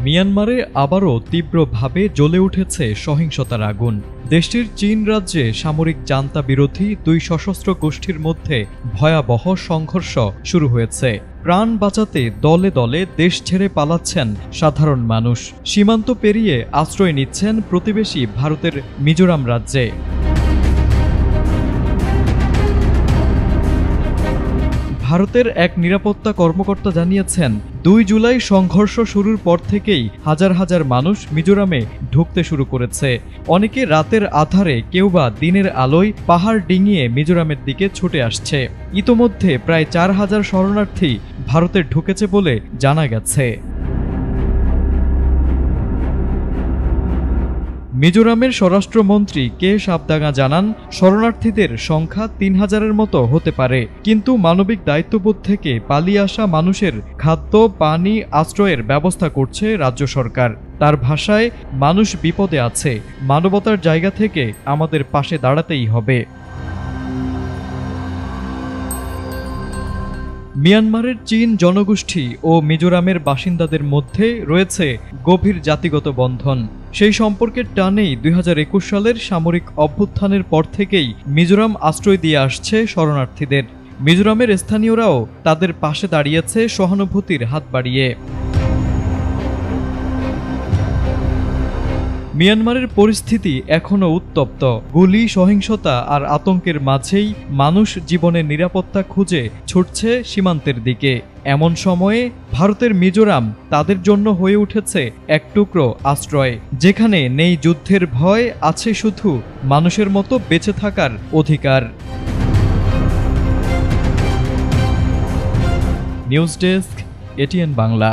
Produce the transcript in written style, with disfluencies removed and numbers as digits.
মিয়ানমারে আবারও তীব্রভাবে জ্বলে উঠেছে সহিংসতার আগুন। দেশটির চীন রাজ্যে সামরিক জান্তা বিরোধী দুই সশস্ত্র গোষ্ঠীর মধ্যে ভয়াবহ সংঘর্ষ শুরু হয়েছে। প্রাণ বাঁচাতে দলে দলে দেশ ছেড়ে পালাচ্ছেন সাধারণ মানুষ। সীমান্ত পেরিয়ে আশ্রয় নিচ্ছেন প্রতিবেশী ভারতের মিজোরাম রাজ্যে। ভারতের এক নিরাপত্তা কর্মকর্তা জানিয়েছেন, ২ জুলাই সংঘর্ষ শুরুর পর থেকেই হাজার হাজার মানুষ মিজোরামে ঢুকতে শুরু করেছে। অনেকে রাতের আধারে, কেউ বা দিনের আলোয় পাহাড় ডিঙিয়ে মিজোরামের দিকে ছুটে আসছে। ইতোমধ্যে প্রায় ৪,০০০ শরণার্থী ভারতে ঢুকেছে বলে জানা গেছে। মিজোরামের স্বরাষ্ট্রমন্ত্রী কে সাবদাঙ্গা জানান, শরণার্থীদের সংখ্যা ৩,০০০-এর মতো হতে পারে, কিন্তু মানবিক দায়িত্ববোধ থেকে পালিয়ে আসা মানুষের খাদ্য, পানি, আশ্রয়ের ব্যবস্থা করছে রাজ্য সরকার। তার ভাষায়, মানুষ বিপদে আছে, মানবতার জায়গা থেকে আমাদের পাশে দাঁড়াতেই হবে। মিয়ানমারের চীন জনগোষ্ঠী ও মিজোরামের বাসিন্দাদের মধ্যে রয়েছে গভীর জাতিগত বন্ধন। সেই সম্পর্কের টানেই ২০২১ সালের সামরিক অভ্যুত্থানের পর থেকেই মিজোরাম আশ্রয় দিয়ে আসছে শরণার্থীদের। মিজোরামের স্থানীয়রাও তাদের পাশে দাঁড়িয়েছে সহানুভূতির হাত বাড়িয়ে। মিয়ানমারের পরিস্থিতি এখনও উত্তপ্ত। গুলি, সহিংসতা আর আতঙ্কের মাঝেই মানুষ জীবনের নিরাপত্তা খুঁজে ছুটছে সীমান্তের দিকে। এমন সময়ে ভারতের মিজোরাম তাদের জন্য হয়ে উঠেছে এক টুকরো আশ্রয়, যেখানে নেই যুদ্ধের ভয়, আছে শুধু মানুষের মতো বেঁচে থাকার অধিকার। News desk, ATN Bangla.